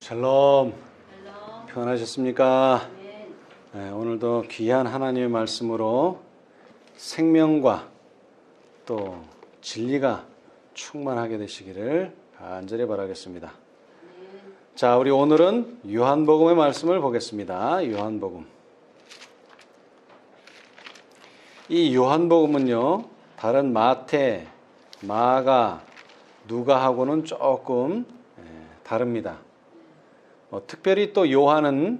샬롬, 샬롬. 평안하셨습니까? 아멘. 네, 오늘도 귀한 하나님의 말씀으로 생명과 또 진리가 충만하게 되시기를 간절히 바라겠습니다. 아멘. 자, 우리 오늘은 요한복음의 말씀을 보겠습니다. 요한복음. 이 요한복음은요, 다른 마태, 마가, 누가하고는 조금 다릅니다. 특별히 또 요한은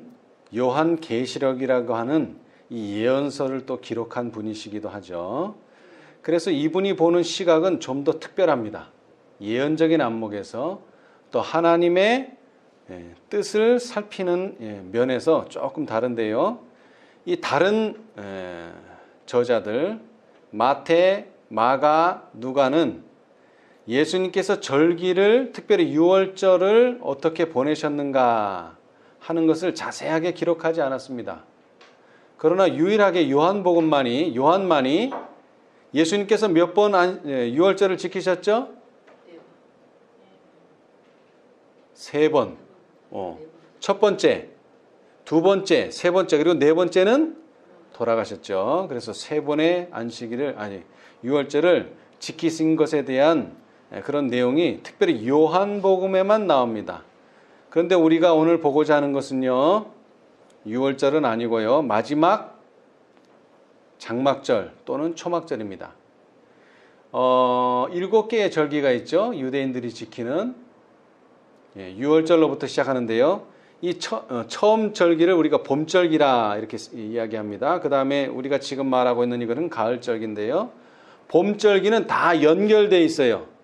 요한계시록이라고 하는 이 예언서를 또 기록한 분이시기도 하죠. 그래서 이분이 보는 시각은 좀 더 특별합니다. 예언적인 안목에서 또 하나님의 뜻을 살피는 면에서 조금 다른데요. 이 다른 저자들 마태, 마가, 누가는 예수님께서 절기를 특별히 유월절을 어떻게 보내셨는가 하는 것을 자세하게 기록하지 않았습니다. 그러나 유일하게 요한만이 예수님께서 몇 번 유월절을 지키셨죠? 3번. 첫 번째, 두 번째, 세 번째, 그리고 네 번째는 돌아가셨죠. 그래서 3번의 유월절을 지키신 것에 대한 그런 내용이 특별히 요한복음에만 나옵니다. 그런데 우리가 오늘 보고자 하는 것은요, 유월절은 아니고요, 마지막 장막절 또는 초막절입니다. 7개의 절기가 있죠. 유대인들이 지키는 유월절로부터 시작하는데요. 이 처음 절기를 우리가 봄절기라 이렇게 이야기합니다. 그 다음에 우리가 지금 말하고 있는 이거는 가을절기인데요. 봄절기는 다 연결되어 있어요.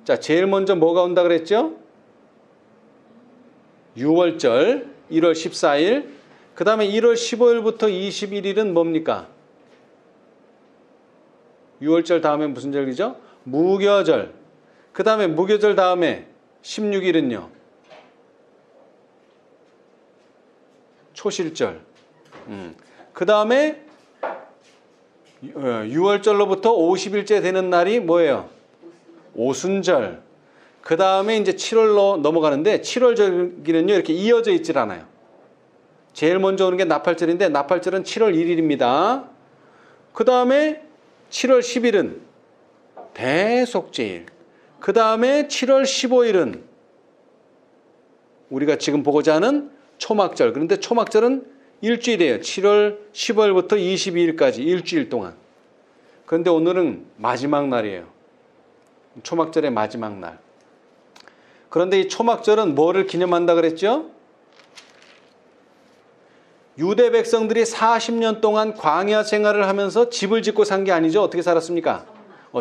자, 제일 먼저 뭐가 온다 그랬죠? 유월절, 1월 14일. 그 다음에 1월 15일부터 21일은 뭡니까? 유월절 다음에 무슨 절기죠? 무교절. 그 다음에 무교절 다음에 16일은요? 초실절. 그 다음에 유월절로부터 50일째 되는 날이 뭐예요? 오순절. 그 다음에 이제 7월로 넘어가는데 7월 절기는요, 이렇게 이어져 있질 않아요. 제일 먼저 오는 게 나팔절인데 나팔절은 7월 1일입니다. 그 다음에 7월 10일은 대속제일. 그 다음에 7월 15일은 우리가 지금 보고자 하는 초막절. 그런데 초막절은 일주일이에요. 7월 15일부터 22일까지 일주일 동안. 그런데 오늘은 마지막 날이에요. 초막절의 마지막 날. 그런데 이 초막절은 뭐를 기념한다 그랬죠? 유대 백성들이 40년 동안 광야 생활을 하면서 집을 짓고 산 게 아니죠. 어떻게 살았습니까?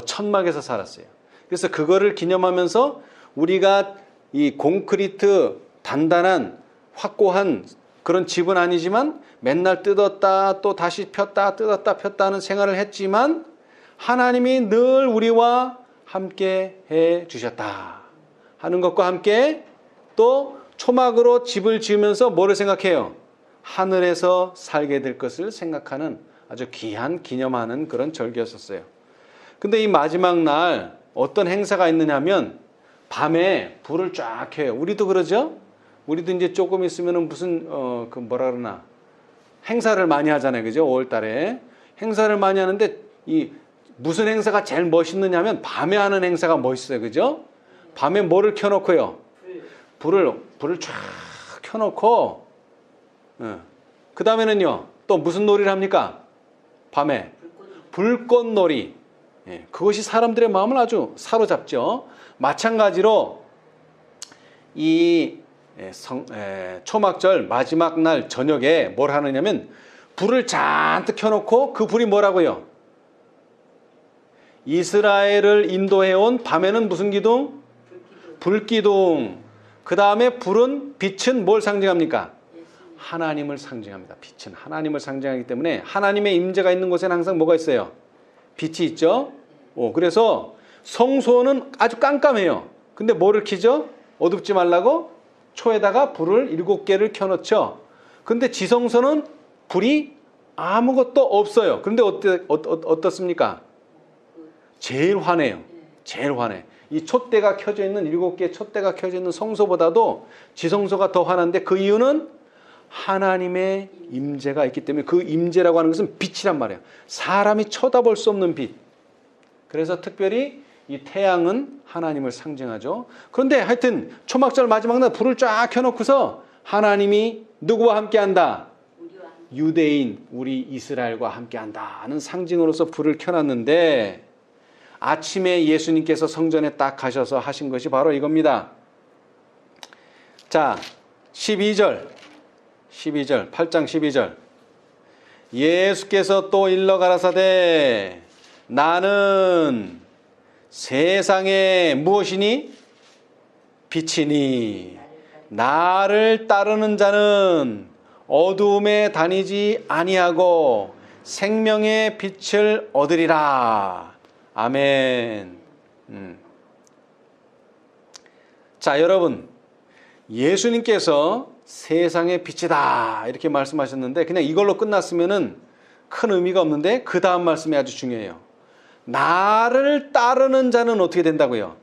천막에서 살았어요. 그래서 그거를 기념하면서 우리가 이 콘크리트 단단한 확고한 그런 집은 아니지만 맨날 뜯었다 또 다시 폈다 뜯었다 폈다 하는 생활을 했지만 하나님이 늘 우리와 함께 해 주셨다 하는 것과 함께 또 초막으로 집을 지으면서 뭐를 생각해요? 하늘에서 살게 될 것을 생각하는 아주 귀한 기념하는 그런 절기였었어요. 근데 이 마지막 날 어떤 행사가 있느냐 하면 밤에 불을 쫙 켜요. 우리도 그러죠? 우리도 이제 조금 있으면은 무슨 행사를 많이 하잖아요. 그죠? 5월 달에 행사를 많이 하는데 이 무슨 행사가 제일 멋있느냐 하면 밤에 하는 행사가 멋있어요. 그죠? 밤에 뭐를 켜놓고요? 불을 쫙 켜놓고 그 다음에는요 또 무슨 놀이를 합니까? 밤에 불꽃놀이. 그것이 사람들의 마음을 아주 사로잡죠. 마찬가지로 이 초막절 마지막 날 저녁에 뭘 하느냐면 불을 잔뜩 켜놓고 그 불이 뭐라고요? 이스라엘을 인도해온 밤에는 무슨 기둥? 불기둥. 그 다음에 불은 빛은 뭘 상징합니까? 하나님을 상징합니다. 빛은 하나님을 상징하기 때문에 하나님의 임재가 있는 곳에는 항상 뭐가 있어요? 빛이 있죠. 그래서 성소는 아주 깜깜해요. 근데 뭐를 켜죠? 어둡지 말라고 초에다가 불을 7개를 켜놓죠. 근데 지성소는 불이 아무것도 없어요. 그런데 어떻습니까? 제일 환해요. 제일 환해. 이 촛대가 켜져 있는 7개의 촛대가 켜져 있는 성소보다도 지성소가 더 환한데 그 이유는 하나님의 임재가 있기 때문에 그 임재라고 하는 것은 빛이란 말이에요. 사람이 쳐다볼 수 없는 빛. 그래서 특별히 이 태양은 하나님을 상징하죠. 그런데 하여튼 초막절 마지막 날 불을 쫙 켜놓고서 하나님이 누구와 함께한다? 유대인, 우리 이스라엘과 함께한다는 상징으로서 불을 켜놨는데 아침에 예수님께서 성전에 딱 가셔서 하신 것이 바로 이겁니다. 자, 12절, 8장 12절. 예수께서 또 일러 가라사대 나는 세상에 무엇이니? 빛이니 나를 따르는 자는 어두움에 다니지 아니하고 생명의 빛을 얻으리라. 아멘. 자, 여러분, 예수님께서 세상의 빛이다 이렇게 말씀하셨는데 그냥 이걸로 끝났으면은 큰 의미가 없는데 그 다음 말씀이 아주 중요해요. 나를 따르는 자는 어떻게 된다고요?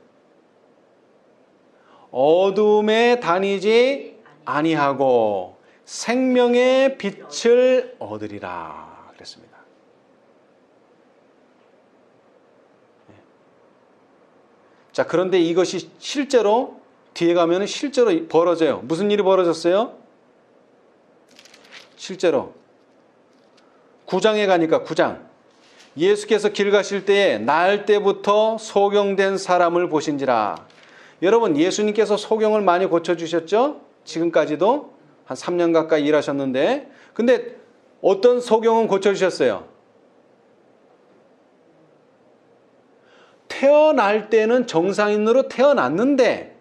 어둠에 다니지 아니하고 생명의 빛을 얻으리라 그랬습니다. 자, 그런데 이것이 실제로 뒤에 가면 실제로 벌어져요. 무슨 일이 벌어졌어요? 실제로 9장에 가니까 9장 예수께서 길 가실 때에 날 때부터 소경된 사람을 보신지라. 여러분, 예수님께서 소경을 많이 고쳐주셨죠? 지금까지도 한 3년 가까이 일하셨는데 근데 어떤 소경은 고쳐주셨어요? 태어날 때는 정상인으로 태어났는데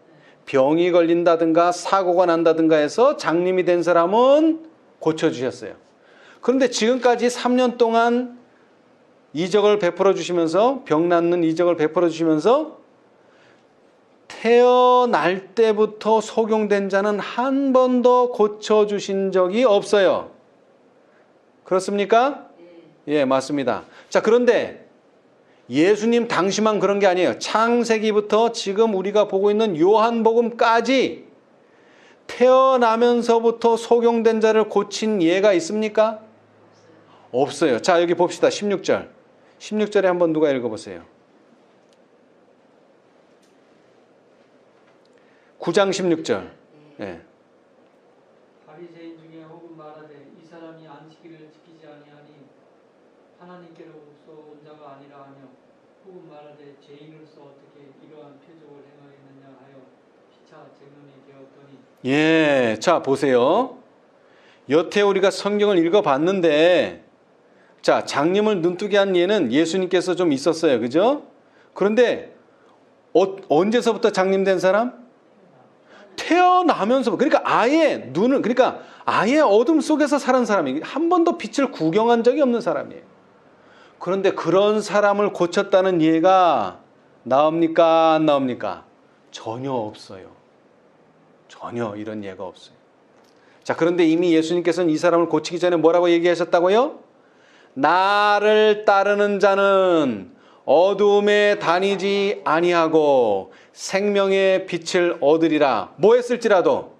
병이 걸린다든가 사고가 난다든가 해서 장님이 된 사람은 고쳐주셨어요. 그런데 지금까지 3년 동안 이적을 베풀어 주시면서 병 낫는 이적을 베풀어 주시면서 태어날 때부터 소경된 자는 한 번도 고쳐주신 적이 없어요. 그렇습니까? 예, 맞습니다. 자, 그런데 예수님 당시만 그런 게 아니에요. 창세기부터 지금 우리가 보고 있는 요한복음까지 태어나면서부터 소경된 자를 고친 예가 있습니까? 없어요. 자, 여기 봅시다. 16절. 16절에 한번 누가 읽어보세요. 9장 16절. 예. 바리새인 중에 혹은 말하되 이 사람이 안식일을 지키지 아니하니 하나님께로부터 온 자가 아니라 하며 혹은 말하되 죄인으로서 어떻게 이러한 표적을 행하였느냐 하여 피차 쟁론이 되었더니. 예, 자 보세요. 여태 우리가 성경을 읽어봤는데 자, 장님을 눈뜨게 한 예는 예수님께서 좀 있었어요. 그죠? 그런데 언제서부터 장님 된 사람? 태어나면서, 그러니까 아예 눈을, 그러니까 아예 어둠 속에서 살은 사람이 한 번도 빛을 구경한 적이 없는 사람이에요. 그런데 그런 사람을 고쳤다는 예가 나옵니까? 안 나옵니까? 전혀 없어요. 전혀 이런 예가 없어요. 자, 그런데 이미 예수님께서는 이 사람을 고치기 전에 뭐라고 얘기하셨다고요? 나를 따르는 자는 어둠에 다니지 아니하고 생명의 빛을 얻으리라. 뭐 했을지라도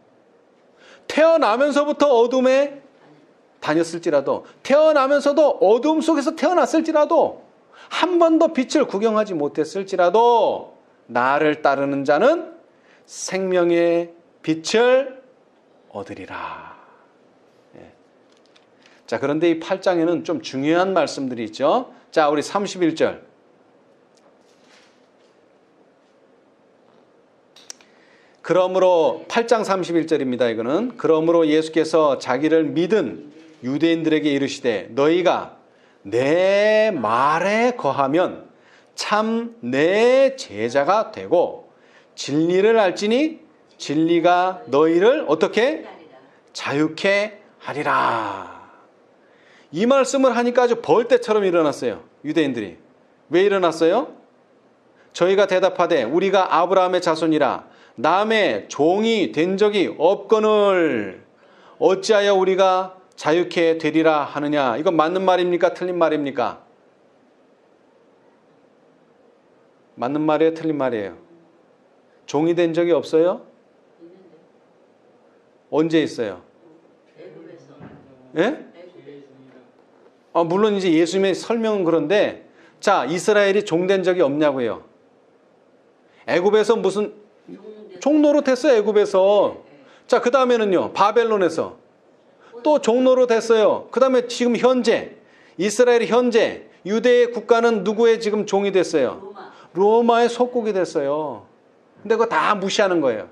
태어나면서부터 어둠에 다녔을지라도 태어나면서도 어둠 속에서 태어났을지라도 한 번도 빛을 구경하지 못했을지라도 나를 따르는 자는 생명의 빛을 얻으리라. 예. 자, 그런데 이 8장에는 좀 중요한 말씀들이 있죠. 자, 우리 31절. 그러므로 8장 31절입니다. 이거는 그러므로 예수께서 자기를 믿은 유대인들에게 이르시되 너희가 내 말에 거하면 참 내 제자가 되고 진리를 알지니 진리가 너희를 어떻게 자유케 하리라. 이 말씀을 하니까 아주 벌떼처럼 일어났어요. 유대인들이. 왜 일어났어요? 저희가 대답하되 우리가 아브라함의 자손이라 남의 종이 된 적이 없거늘 어찌하여 우리가 자유케 되리라 하느냐. 이건 맞는 말입니까? 틀린 말입니까? 맞는 말이에요? 틀린 말이에요? 종이 된 적이 없어요? 있는데. 언제 있어요? 애굽에서. 예? 애굽에. 물론 이제 예수님의 설명은 그런데 자, 이스라엘이 종된 적이 없냐고요. 애굽에서 무슨 종노릇 했어요, 애굽에서. 자, 그 다음에는요, 바벨론에서 또 종노릇 했어요. 그 다음에 지금 현재, 이스라엘이 현재, 유대의 국가는 누구의 지금 종이 됐어요? 로마. 로마의 속국이 됐어요. 근데 그거 다 무시하는 거예요.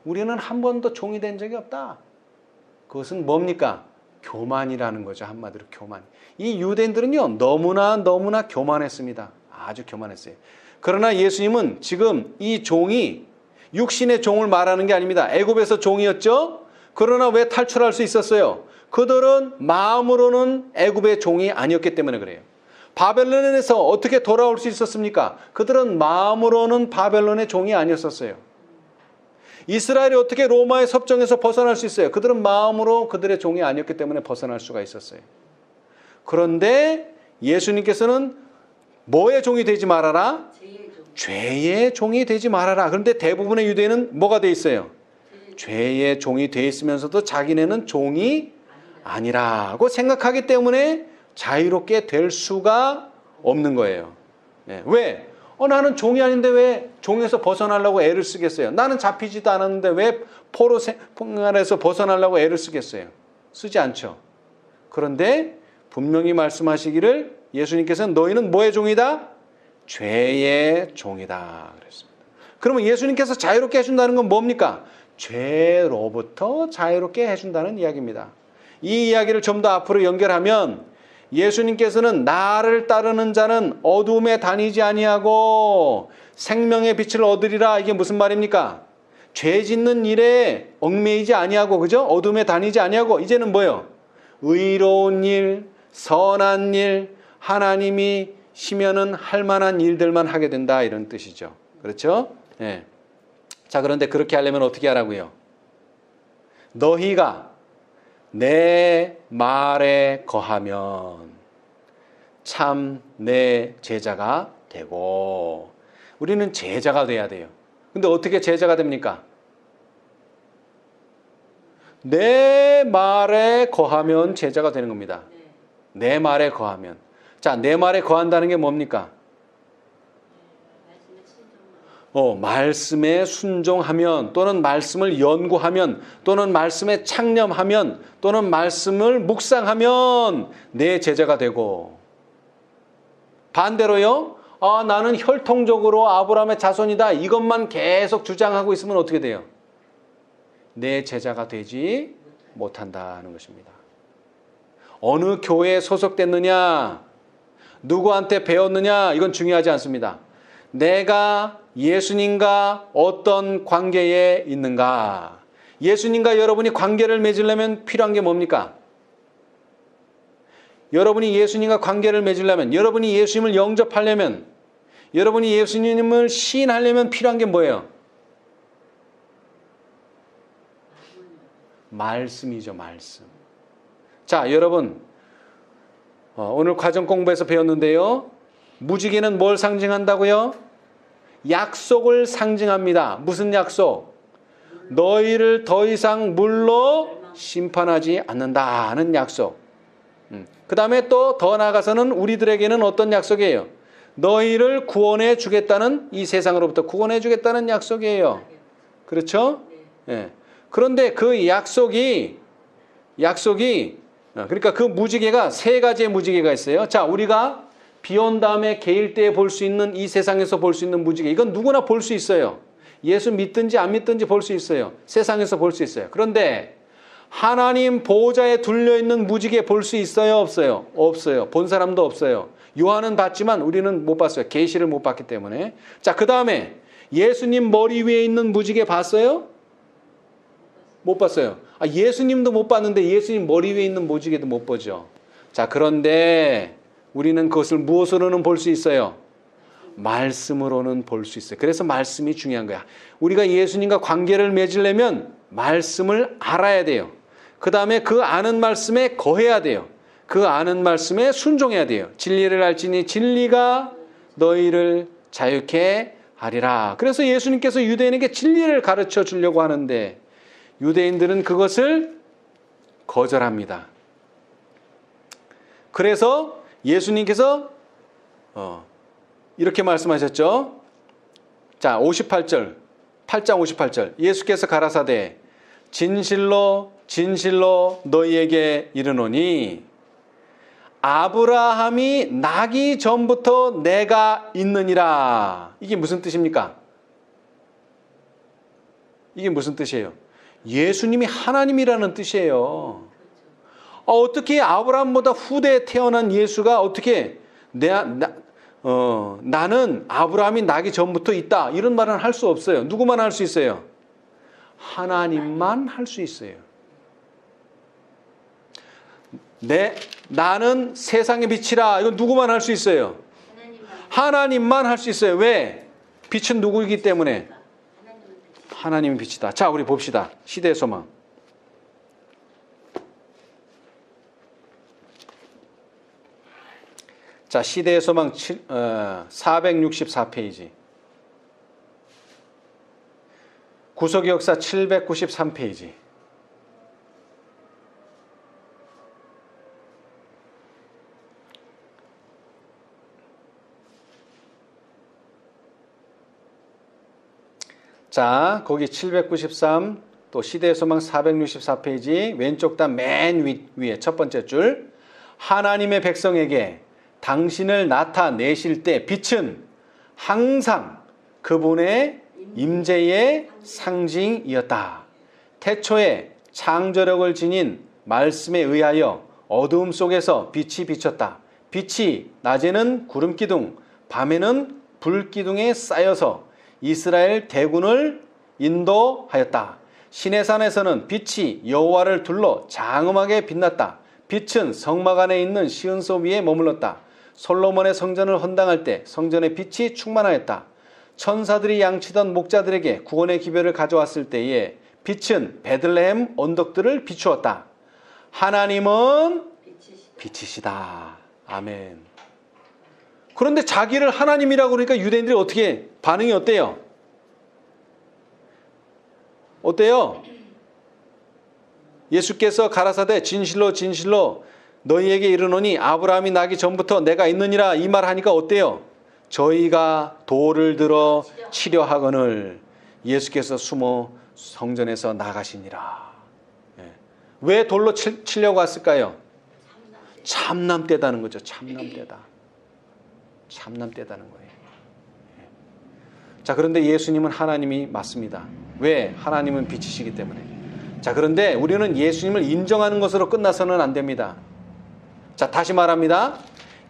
우리는 한 번도 종이 된 적이 없다. 그것은 뭡니까? 교만이라는 거죠. 한마디로 교만. 이 유대인들은요, 너무나 교만했습니다. 아주 교만했어요. 그러나 예수님은 지금 이 종이 육신의 종을 말하는 게 아닙니다. 애굽에서 종이었죠? 그러나 왜 탈출할 수 있었어요? 그들은 마음으로는 애굽의 종이 아니었기 때문에 그래요. 바벨론에서 어떻게 돌아올 수 있었습니까? 그들은 마음으로는 바벨론의 종이 아니었었어요. 이스라엘이 어떻게 로마의 섭정에서 벗어날 수 있어요? 그들은 마음으로 그들의 종이 아니었기 때문에 벗어날 수가 있었어요. 그런데 예수님께서는 뭐의 종이 되지 말아라? 죄의 종이 되지 말아라. 그런데 대부분의 유대인은 뭐가 돼 있어요? 죄의 종이 돼 있으면서도 자기네는 종이 아니라고 생각하기 때문에 자유롭게 될 수가 없는 거예요. 왜? 나는 종이 아닌데 왜 종에서 벗어나려고 애를 쓰겠어요? 나는 잡히지도 않았는데 왜 포로 생활에서 벗어나려고 애를 쓰겠어요? 쓰지 않죠. 그런데 분명히 말씀하시기를 예수님께서는 너희는 뭐의 종이다? 죄의 종이다 그랬습니다. 그러면 예수님께서 자유롭게 해준다는 건 뭡니까? 죄로부터 자유롭게 해준다는 이야기입니다. 이 이야기를 좀 더 앞으로 연결하면 예수님께서는 나를 따르는 자는 어두움에 다니지 아니하고 생명의 빛을 얻으리라. 이게 무슨 말입니까? 죄 짓는 일에 얽매이지 아니하고, 그죠? 어두움에 다니지 아니하고, 이제는 뭐예요? 의로운 일, 선한 일, 하나님이 시면은 할 만한 일들만 하게 된다, 이런 뜻이죠. 그렇죠? 예. 자, 그런데 그렇게 하려면 어떻게 하라고요? 너희가 내 말에 거하면 참 내 제자가 되고, 우리는 제자가 돼야 돼요. 근데 어떻게 제자가 됩니까? 내 말에 거하면 제자가 되는 겁니다. 내 말에 거하면. 자, 내 말에 거한다는 게 뭡니까? 말씀에 순종하면, 또는 말씀을 연구하면, 또는 말씀에 창념하면, 또는 말씀을 묵상하면 내 제자가 되고, 반대로요, 나는 혈통적으로 아브라함의 자손이다, 이것만 계속 주장하고 있으면 어떻게 돼요? 내 제자가 되지 못한다는 것입니다. 어느 교회에 소속됐느냐, 누구한테 배웠느냐, 이건 중요하지 않습니다. 내가 예수님과 어떤 관계에 있는가? 예수님과 여러분이 관계를 맺으려면 필요한 게 뭡니까? 여러분이 예수님과 관계를 맺으려면, 여러분이 예수님을 영접하려면, 여러분이 예수님을 시인하려면 필요한 게 뭐예요? 말씀이죠, 말씀. 자, 여러분, 오늘 과정 공부에서 배웠는데요. 무지개는 뭘 상징한다고요? 약속을 상징합니다. 무슨 약속? 너희를 더 이상 물로 심판하지 않는다는 약속. 그 다음에 또 더 나아가서는 우리들에게는 어떤 약속이에요? 너희를 구원해 주겠다는, 이 세상으로부터 구원해 주겠다는 약속이에요. 그렇죠? 예. 그런데 그 약속이 그러니까 그 무지개가 세 가지의 무지개가 있어요. 자, 우리가 비 온 다음에 개일 때 볼 수 있는, 이 세상에서 볼 수 있는 무지개, 이건 누구나 볼 수 있어요. 예수 믿든지 안 믿든지 볼 수 있어요. 세상에서 볼 수 있어요. 그런데 하나님 보호자에 둘려있는 무지개 볼 수 있어요, 없어요? 없어요. 본 사람도 없어요. 요한은 봤지만 우리는 못 봤어요. 계시를 못 봤기 때문에. 자, 그 다음에 예수님 머리 위에 있는 무지개 봤어요? 못 봤어요. 예수님도 못 봤는데 예수님 머리 위에 있는 무지개도 못 보죠. 자, 그런데 우리는 그것을 무엇으로는 볼 수 있어요? 말씀으로는 볼 수 있어요. 그래서 말씀이 중요한 거야. 우리가 예수님과 관계를 맺으려면 말씀을 알아야 돼요. 그 다음에 그 아는 말씀에 거해야 돼요. 그 아는 말씀에 순종해야 돼요. 진리를 알지니 진리가 너희를 자유케 하리라. 그래서 예수님께서 유대인에게 진리를 가르쳐 주려고 하는데 유대인들은 그것을 거절합니다. 그래서 예수님께서 이렇게 말씀하셨죠. 자, 58절, 8장 58절. 예수께서 가라사대 진실로 진실로 너희에게 이르노니 아브라함이 나기 전부터 내가 있느니라. 이게 무슨 뜻입니까? 이게 무슨 뜻이에요? 예수님이 하나님이라는 뜻이에요. 어떻게 아브라함보다 후대에 태어난 예수가 어떻게 나는 아브라함이 나기 전부터 있다 이런 말은 할 수 없어요. 누구만 할 수 있어요? 하나님만 할 수 있어요. 나는 세상의 빛이라 이건 누구만 할 수 있어요? 하나님만 할 수 있어요. 왜? 빛은 누구이기 때문에? 하나님의 빛이다. 자, 우리 봅시다. 시대의 소망. 자, 시대의 소망 464페이지. 구속의 역사 793페이지. 자, 거기 793, 또 시대의 소망 464페이지 왼쪽 단 맨 위에 첫 번째 줄. 하나님의 백성에게 당신을 나타내실 때 빛은 항상 그분의 임재의 상징이었다. 태초에 창조력을 지닌 말씀에 의하여 어두움 속에서 빛이 비쳤다. 빛이 낮에는 구름 기둥, 밤에는 불 기둥에 쌓여서 이스라엘 대군을 인도하였다. 시내산에서는 빛이 여호와를 둘러 장엄하게 빛났다. 빛은 성막 안에 있는 시은소 위에 머물렀다. 솔로몬의 성전을 헌당할 때 성전의 빛이 충만하였다. 천사들이 양치던 목자들에게 구원의 기별을 가져왔을 때에 빛은 베들레헴 언덕들을 비추었다. 하나님은 빛이시다. 아멘. 그런데 자기를 하나님이라고 그러니까 유대인들이 어떻게 반응이 어때요? 어때요? 예수께서 가라사대 진실로 진실로 너희에게 이르노니 아브라함이 나기 전부터 내가 있느니라 이 말 하니까 어때요? 저희가 돌을 들어 치려 하거늘 예수께서 숨어 성전에서 나가시니라. 왜 돌로 치려고 왔을까요? 참남때다는 거죠. 참남때다. 참남때다는 거예요. 자, 그런데 예수님은 하나님이 맞습니다. 왜? 하나님은 빛이시기 때문에. 자, 그런데 우리는 예수님을 인정하는 것으로 끝나서는 안 됩니다. 자, 다시 말합니다.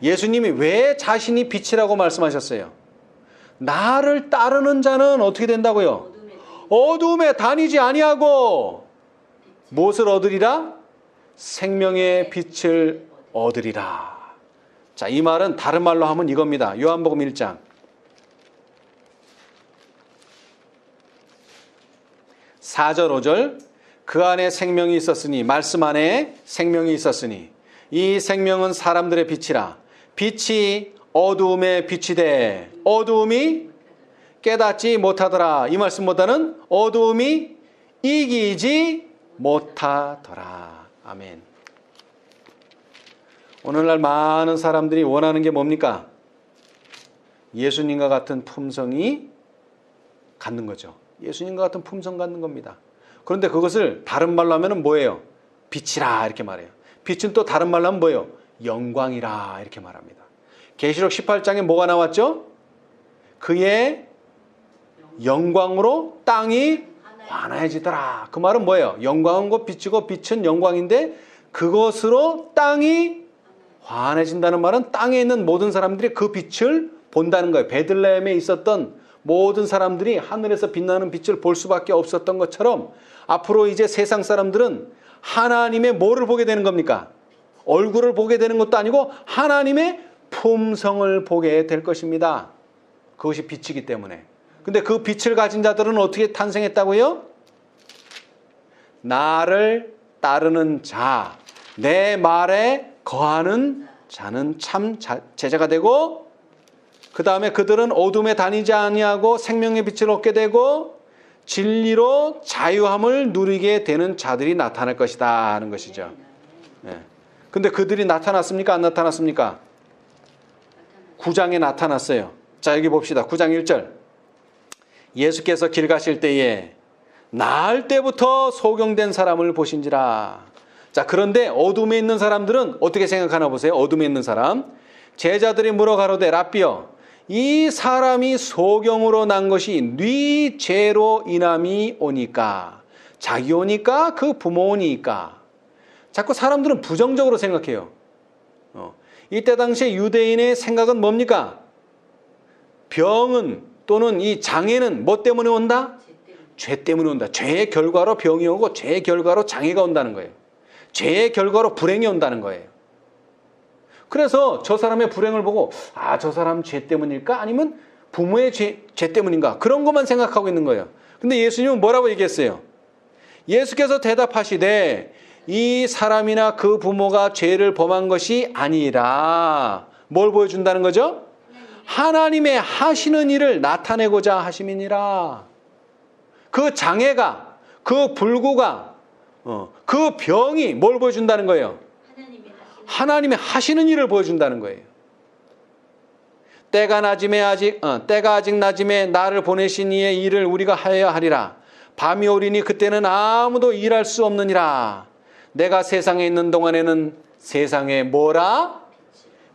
예수님이 왜 자신이 빛이라고 말씀하셨어요? 나를 따르는 자는 어떻게 된다고요? 어둠에 다니지 아니하고 무엇을 얻으리라? 생명의 빛을 얻으리라. 자, 이 말은 다른 말로 하면 이겁니다. 요한복음 1장. 4절 5절. 그 안에 생명이 있었으니 말씀 안에 생명이 있었으니 이 생명은 사람들의 빛이라. 빛이 어두움에 빛이 돼 어두움이 깨닫지 못하더라. 이 말씀보다는 어두움이 이기지 못하더라. 아멘. 오늘날 많은 사람들이 원하는 게 뭡니까? 예수님과 같은 품성이 갖는 거죠. 예수님과 같은 품성 갖는 겁니다. 그런데 그것을 다른 말로 하면 뭐예요? 빛이라 이렇게 말해요. 빛은 또 다른 말로 하면 뭐예요? 영광이라 이렇게 말합니다. 계시록 18장에 뭐가 나왔죠? 그의 영광으로 땅이 환해지더라. 그 말은 뭐예요? 영광은 곧 빛이고 빛은 영광인데 그것으로 땅이 환해진다는 말은 땅에 있는 모든 사람들이 그 빛을 본다는 거예요. 베들레헴에 있었던 모든 사람들이 하늘에서 빛나는 빛을 볼 수밖에 없었던 것처럼 앞으로 이제 세상 사람들은 하나님의 뭐를 보게 되는 겁니까? 얼굴을 보게 되는 것도 아니고 하나님의 품성을 보게 될 것입니다. 그것이 빛이기 때문에. 근데 그 빛을 가진 자들은 어떻게 탄생했다고요? 나를 따르는 자, 내 말에 거하는 자는 참 제자가 되고 그 다음에 그들은 어둠에 다니지 아니하고 생명의 빛을 얻게 되고 진리로 자유함을 누리게 되는 자들이 나타날 것이다 하는 것이죠. 예. 근데 그들이 나타났습니까? 안 나타났습니까? 9장에 나타났어요. 자, 여기 봅시다. 9장 1절. 예수께서 길 가실 때에 나을 때부터 소경된 사람을 보신지라. 자, 그런데 어둠에 있는 사람들은 어떻게 생각하나 보세요. 어둠에 있는 사람. 제자들이 물어 가로되 랍비여, 이 사람이 소경으로 난 것이 네 죄로 인함이 오니까, 자기 오니까 그 부모 오니까. 자꾸 사람들은 부정적으로 생각해요. 이때 당시에 유대인의 생각은 뭡니까? 병은 또는 이 장애는 뭐 때문에 온다? 죄 때문에 온다. 죄의 결과로 병이 오고 죄의 결과로 장애가 온다는 거예요. 죄의 결과로 불행이 온다는 거예요. 그래서 저 사람의 불행을 보고 아, 저 사람 죄 때문일까? 아니면 부모의 죄 때문인가? 그런 것만 생각하고 있는 거예요. 근데 예수님은 뭐라고 얘기했어요? 예수께서 대답하시되 이 사람이나 그 부모가 죄를 범한 것이 아니라 뭘 보여준다는 거죠? 하나님의 하시는 일을 나타내고자 하심이니라. 그 장애가, 그 불구가, 그 병이 뭘 보여준다는 거예요? 하나님의 하시는 일을 보여준다는 거예요. 때가 아직 낮음에 나를 보내신 이의 일을 우리가 하여야 하리라. 밤이 오리니 그때는 아무도 일할 수 없느니라. 내가 세상에 있는 동안에는 세상에 뭐라?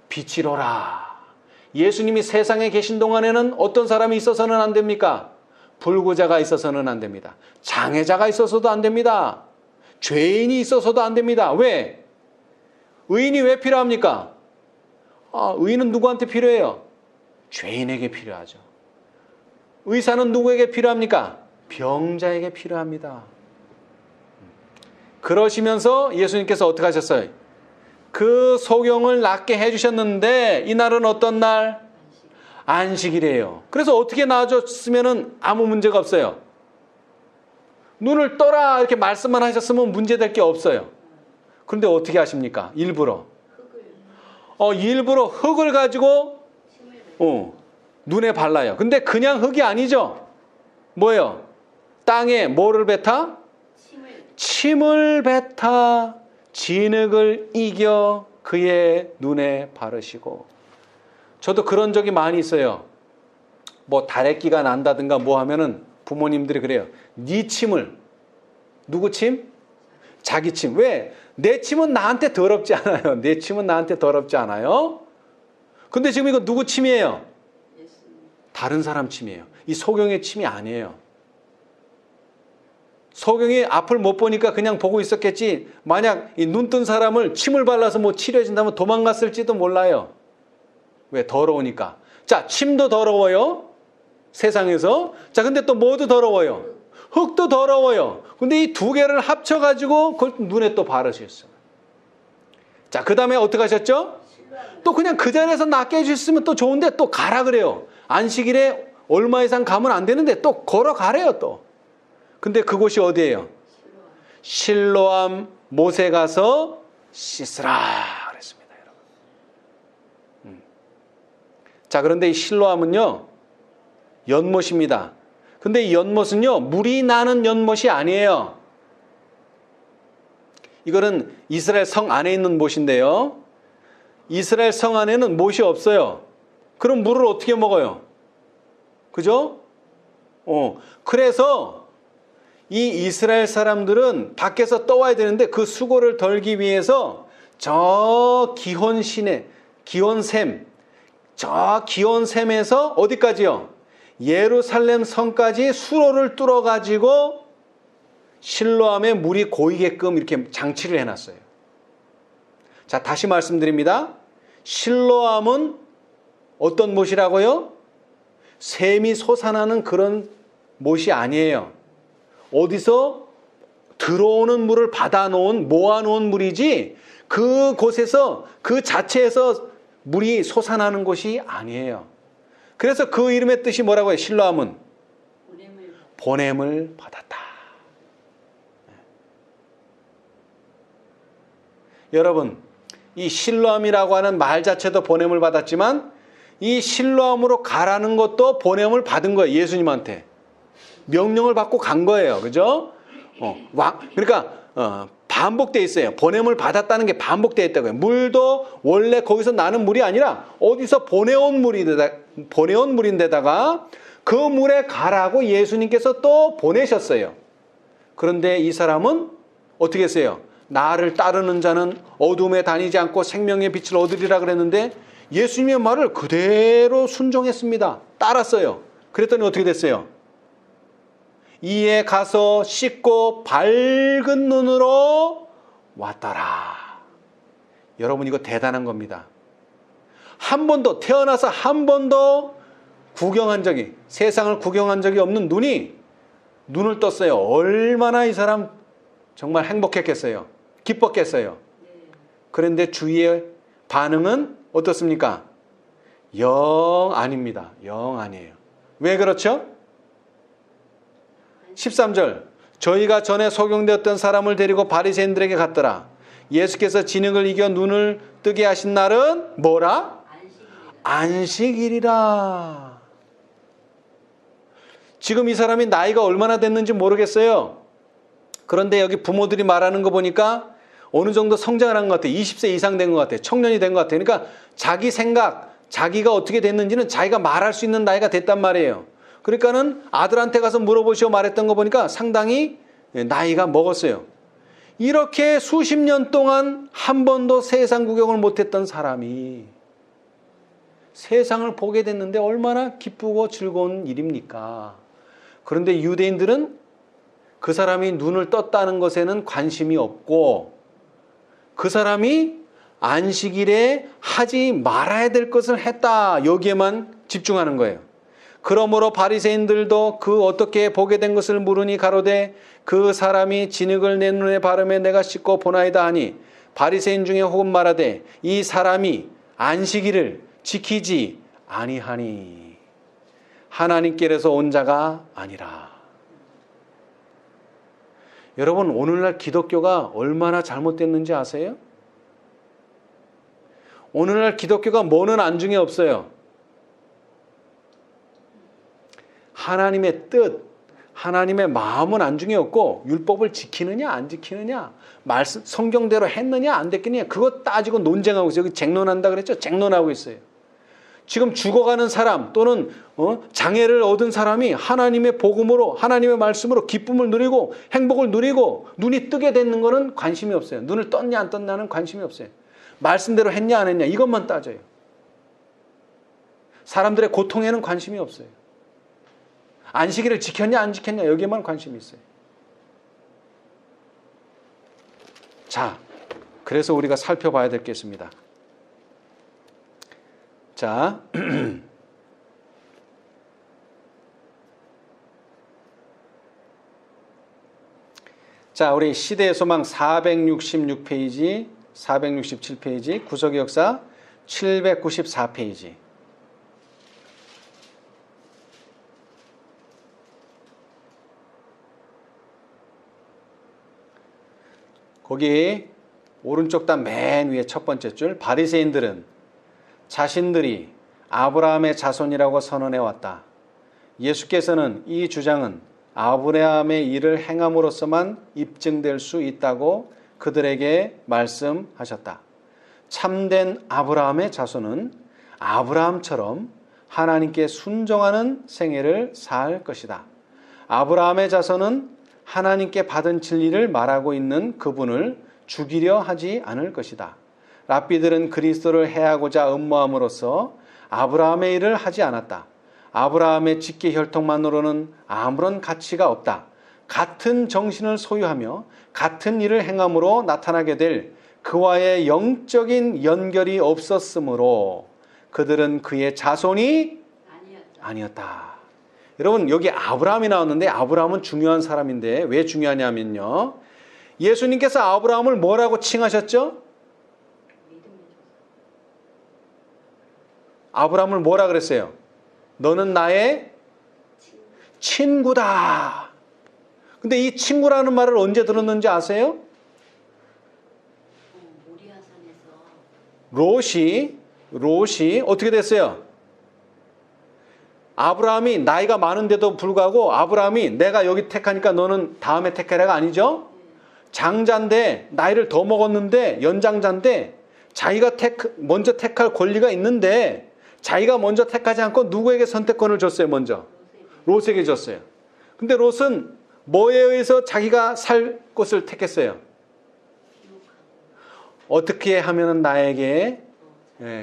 빛이로라. 예수님이 세상에 계신 동안에는 어떤 사람이 있어서는 안 됩니까? 불구자가 있어서는 안 됩니다. 장애자가 있어서도 안 됩니다. 죄인이 있어서도 안 됩니다. 왜? 의인이 왜 필요합니까? 의인은 누구한테 필요해요? 죄인에게 필요하죠. 의사는 누구에게 필요합니까? 병자에게 필요합니다. 그러시면서 예수님께서 어떻게 하셨어요? 그 소경을 낫게 해주셨는데 이날은 어떤 날? 안식이래요. 그래서 어떻게 나아졌으면 아무 문제가 없어요. 눈을 떠라 이렇게 말씀만 하셨으면 문제될 게 없어요. 그런데 어떻게 하십니까? 일부러 흙을 가지고 눈에 발라요. 근데 그냥 흙이 아니죠. 뭐예요? 땅에 뭐를 뱉어? 침을 뱉어 진흙을 이겨 그의 눈에 바르시고. 저도 그런 적이 많이 있어요. 뭐 다래끼가 난다든가 뭐 하면은 부모님들이 그래요. 네 침을. 누구 침? 자기 침. 왜? 내 침은 나한테 더럽지 않아요. 내 침은 나한테 더럽지 않아요. 근데 지금 이거 누구 침이에요? 다른 사람 침이에요. 이 소경의 침이 아니에요. 소경이 앞을 못 보니까 그냥 보고 있었겠지. 만약 이 눈 뜬 사람을 침을 발라서 뭐 치료해준다면 도망갔을지도 몰라요. 왜? 더러우니까. 자, 침도 더러워요. 세상에서. 자, 근데 또 뭐도 더러워요? 흙도 더러워요. 근데 이 두 개를 합쳐가지고 그걸 눈에 또 바르셨어요. 자, 그 다음에 어떻게 하셨죠? 또 그냥 그 자리에서 낫게 해주셨으면 또 좋은데 또 가라 그래요. 안식일에 얼마 이상 가면 안 되는데 또 걸어가래요 또. 근데 그곳이 어디예요? 실로암 못에 가서 씻으라 그랬습니다, 여러분. 자, 그런데 이 실로암은요 연못입니다. 근데 이 연못은요 물이 나는 연못이 아니에요. 이거는 이스라엘 성 안에 있는 못인데요. 이스라엘 성 안에는 못이 없어요. 그럼 물을 어떻게 먹어요? 그죠? 그래서 이 이스라엘 사람들은 밖에서 떠와야 되는데 그 수고를 덜기 위해서 저 기온샘에서 어디까지요? 예루살렘 성까지 수로를 뚫어가지고 실로암에 물이 고이게끔 이렇게 장치를 해놨어요. 자, 다시 말씀드립니다. 실로암은 어떤 못이라고요? 샘이 솟아나는 그런 못이 아니에요. 어디서 들어오는 물을 받아놓은 모아놓은 물이지 그곳에서 그 자체에서 물이 솟아나는 곳이 아니에요. 그래서 그 이름의 뜻이 뭐라고 해요? 실로암은 보냄을 받았다. 여러분, 이 실로암이라고 하는 말 자체도 보냄을 받았지만 이 실로암으로 가라는 것도 보냄을 받은 거예요. 예수님한테. 명령을 받고 간 거예요. 그죠? 그러니까 반복돼 있어요. 보냄을 받았다는 게 반복돼 있다고요. 물도 원래 거기서 나는 물이 아니라 어디서 보내온 물인데다가 그 물에 가라고 예수님께서 또 보내셨어요. 그런데 이 사람은 어떻게 했어요? 나를 따르는 자는 어둠에 다니지 않고 생명의 빛을 얻으리라 그랬는데 예수님의 말을 그대로 순종했습니다. 따랐어요. 그랬더니 어떻게 됐어요? 이에 가서 씻고 밝은 눈으로 왔더라. 여러분 이거 대단한 겁니다. 한 번도 태어나서 한 번도 세상을 구경한 적이 없는 눈을 떴어요. 얼마나 이 사람 정말 행복했겠어요. 기뻤겠어요. 그런데 주위의 반응은 어떻습니까? 영 아닙니다. 영 아니에요. 왜 그렇죠? 13절 저희가 전에 소경되었던 사람을 데리고 바리새인들에게 갔더라. 예수께서 진흙을 이겨 눈을 뜨게 하신 날은 뭐라? 안식일이라. 지금 이 사람이 나이가 얼마나 됐는지 모르겠어요. 그런데 여기 부모들이 말하는 거 보니까 어느 정도 성장을 한 것 같아요. 20세 이상 된 것 같아요. 청년이 된 것 같아요. 그러니까 자기 생각, 자기가 어떻게 됐는지는 자기가 말할 수 있는 나이가 됐단 말이에요. 그러니까는 아들한테 가서 물어보시오 말했던 거 보니까 상당히 나이가 먹었어요. 이렇게 수십 년 동안 한 번도 세상 구경을 못했던 사람이 세상을 보게 됐는데 얼마나 기쁘고 즐거운 일입니까? 그런데 유대인들은 그 사람이 눈을 떴다는 것에는 관심이 없고 그 사람이 안식일에 하지 말아야 될 것을 했다. 여기에만 집중하는 거예요. 그러므로 바리새인들도 그 어떻게 보게 된 것을 물으니 가로되 그 사람이 진흙을 내 눈에 바르매 내가 씻고 보나이다 하니 바리새인 중에 혹은 말하되 이 사람이 안식일을 지키지 아니하니 하나님께로서 온 자가 아니라. 여러분 오늘날 기독교가 얼마나 잘못됐는지 아세요? 오늘날 기독교가 뭐는 안중에 없어요. 하나님의 뜻, 하나님의 마음은 안중에 없고 율법을 지키느냐 안 지키느냐, 말씀 성경대로 했느냐 안 됐느냐 그거 따지고 논쟁하고 있어요. 여기 쟁론한다 그랬죠? 쟁론하고 있어요. 지금 죽어가는 사람 또는 장애를 얻은 사람이 하나님의 복음으로 하나님의 말씀으로 기쁨을 누리고 행복을 누리고 눈이 뜨게 되는 거는 관심이 없어요. 눈을 떴냐 안 떴냐는 관심이 없어요. 말씀대로 했냐 안 했냐 이것만 따져요. 사람들의 고통에는 관심이 없어요. 안식일을 지켰냐 안 지켰냐 여기에만 관심이 있어요. 자, 그래서 우리가 살펴봐야 될 게 있습니다. 자, 자, 우리 시대의 소망 466페이지, 467페이지, 구속의 역사 794페이지. 거기 오른쪽 단 맨 위에 첫 번째 줄, 바리새인들은 자신들이 아브라함의 자손이라고 선언해 왔다. 예수께서는 이 주장은 아브라함의 일을 행함으로써만 입증될 수 있다고 그들에게 말씀하셨다. 참된 아브라함의 자손은 아브라함처럼 하나님께 순종하는 생애를 살 것이다. 아브라함의 자손은 하나님께 받은 진리를 말하고 있는 그분을 죽이려 하지 않을 것이다. 랍비들은 그리스도를 해하고자 음모함으로써 아브라함의 일을 하지 않았다. 아브라함의 직계 혈통만으로는 아무런 가치가 없다. 같은 정신을 소유하며 같은 일을 행함으로 나타나게 될 그와의 영적인 연결이 없었으므로 그들은 그의 자손이 아니었다. 여러분 여기 아브라함이 나왔는데 아브라함은 중요한 사람인데 왜 중요하냐면요. 예수님께서 아브라함을 뭐라고 칭하셨죠? 아브라함을 뭐라 그랬어요? 너는 나의 친구다. 근데 이 친구라는 말을 언제 들었는지 아세요? 모리아산에서 롯이 어떻게 됐어요? 아브라함이 나이가 많은데도 불구하고 아브라함이 내가 여기 택하니까 너는 다음에 택하라가 아니죠. 장자인데 나이를 더 먹었는데 연장자인데 자기가 먼저 택할 권리가 있는데 자기가 먼저 택하지 않고 누구에게 선택권을 줬어요? 먼저 롯에게 줬어요. 근데 롯은 뭐에 의해서 자기가 살 곳을 택했어요? 어떻게 하면 나에게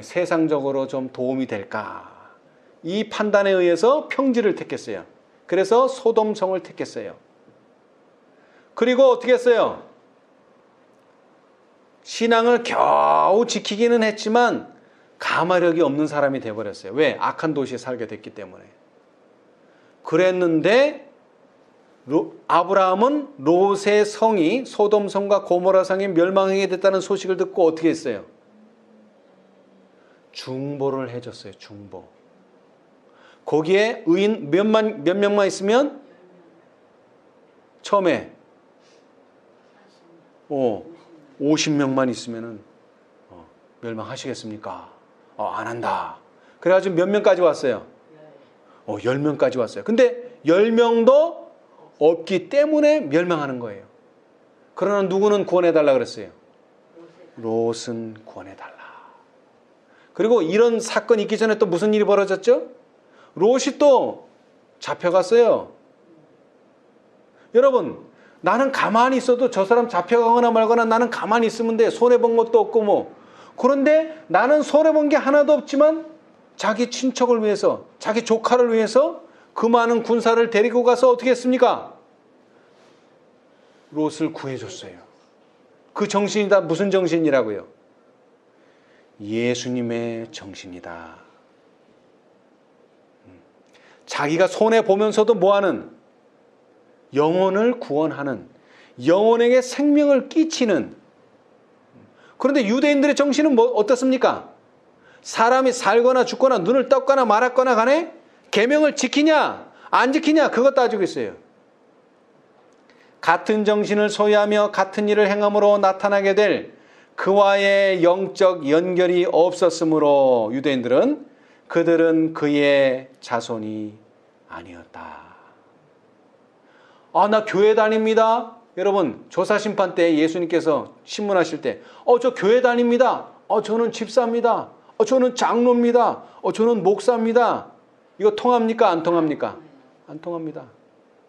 세상적으로 좀 도움이 될까? 이 판단에 의해서 평지를 택했어요. 그래서 소돔성을 택했어요. 그리고 어떻게 했어요? 신앙을 겨우 지키기는 했지만 가마력이 없는 사람이 되어버렸어요. 왜? 악한 도시에 살게 됐기 때문에. 그랬는데 아브라함은 롯의 성이 소돔성과 고모라 성이 멸망하게 됐다는 소식을 듣고 어떻게 했어요? 중보를 해줬어요. 중보. 거기에 의인 몇 명만 있으면 처음에 50명만 있으면은 멸망하시겠습니까? 안 한다. 그래가지고 몇 명까지 왔어요? 10명까지 왔어요. 근데 10명도 없기 때문에 멸망하는 거예요. 그러나 누구는 구원해달라 그랬어요? 롯은 구원해달라. 그리고 이런 사건이 있기 전에 또 무슨 일이 벌어졌죠? 롯이 또 잡혀갔어요. 여러분, 나는 가만히 있어도 저 사람 잡혀가거나 말거나 나는 가만히 있으면 돼. 손해본 것도 없고 뭐. 그런데 나는 손해본 게 하나도 없지만 자기 친척을 위해서, 자기 조카를 위해서 그 많은 군사를 데리고 가서 어떻게 했습니까? 롯을 구해줬어요. 그 정신이 다 무슨 정신이라고요? 예수님의 정신이다. 자기가 손해보면서도 뭐하는? 영혼을 구원하는, 영혼에게 생명을 끼치는. 그런데 유대인들의 정신은 어떻습니까? 사람이 살거나 죽거나 눈을 떴거나 말았거나 간에 계명을 지키냐 안 지키냐 그것 따지고 있어요. 같은 정신을 소유하며 같은 일을 행함으로 나타나게 될 그와의 영적 연결이 없었으므로 유대인들은 그들은 그의 자손이 아니었다. 나 교회 다닙니다. 여러분, 조사심판 때 예수님께서 신문하실 때 저 교회 다닙니다. 저는 집사입니다. 저는 장로입니다. 저는 목사입니다. 이거 통합니까? 안 통합니까? 안 통합니다.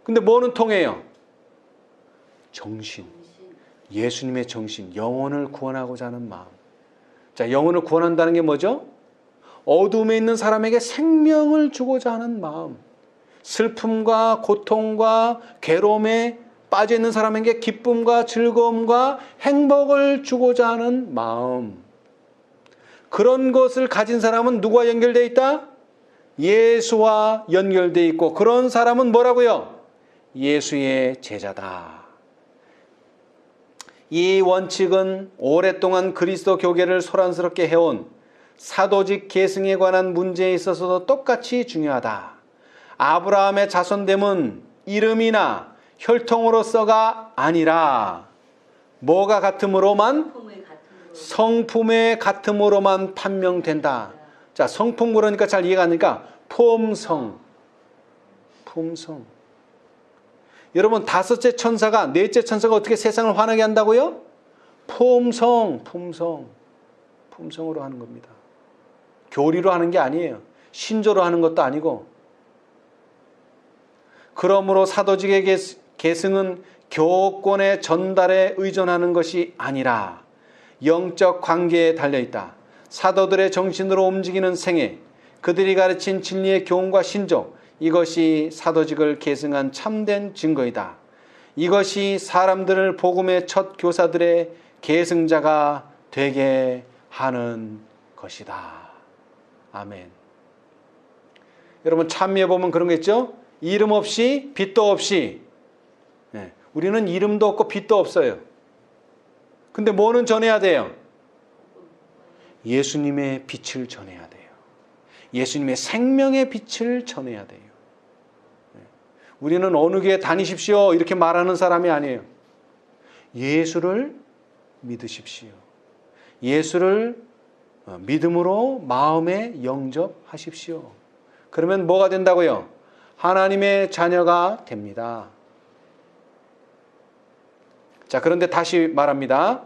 근데 뭐는 통해요? 정신. 예수님의 정신. 영혼을 구원하고자 하는 마음. 자, 영혼을 구원한다는 게 뭐죠? 어둠에 있는 사람에게 생명을 주고자 하는 마음. 슬픔과 고통과 괴로움에 빠져 있는 사람에게 기쁨과 즐거움과 행복을 주고자 하는 마음. 그런 것을 가진 사람은 누구와 연결되어 있다? 예수와 연결되어 있고 그런 사람은 뭐라고요? 예수의 제자다. 이 원칙은 오랫동안 그리스도 교계를 소란스럽게 해온 사도직 계승에 관한 문제에 있어서도 똑같이 중요하다. 아브라함의 자손됨은 이름이나 혈통으로서가 아니라 뭐가 같음으로만? 성품의 같음으로만 판명된다. 자, 성품 그러니까 잘 이해가 안 되니까 품성. 여러분, 다섯째 천사가, 넷째 천사가 어떻게 세상을 환하게 한다고요? 품성으로 하는 겁니다. 교리로 하는 게 아니에요. 신조로 하는 것도 아니고. 그러므로 사도직의 계승은 교권의 전달에 의존하는 것이 아니라 영적 관계에 달려있다. 사도들의 정신으로 움직이는 생애, 그들이 가르친 진리의 교훈과 신조, 이것이 사도직을 계승한 참된 증거이다. 이것이 사람들을 복음의 첫 교사들의 계승자가 되게 하는 것이다. 아멘. 여러분, 참미에 보면 그런 거 있죠? 이름 없이 빛도 없이. 우리는 이름도 없고 빛도 없어요. 근데 뭐는 전해야 돼요? 예수님의 빛을 전해야 돼요. 예수님의 생명의 빛을 전해야 돼요. 우리는 어느 교회 다니십시오 이렇게 말하는 사람이 아니에요. 예수를 믿으십시오. 예수를 믿음으로 마음에 영접하십시오. 그러면 뭐가 된다고요? 하나님의 자녀가 됩니다. 자, 그런데 다시 말합니다.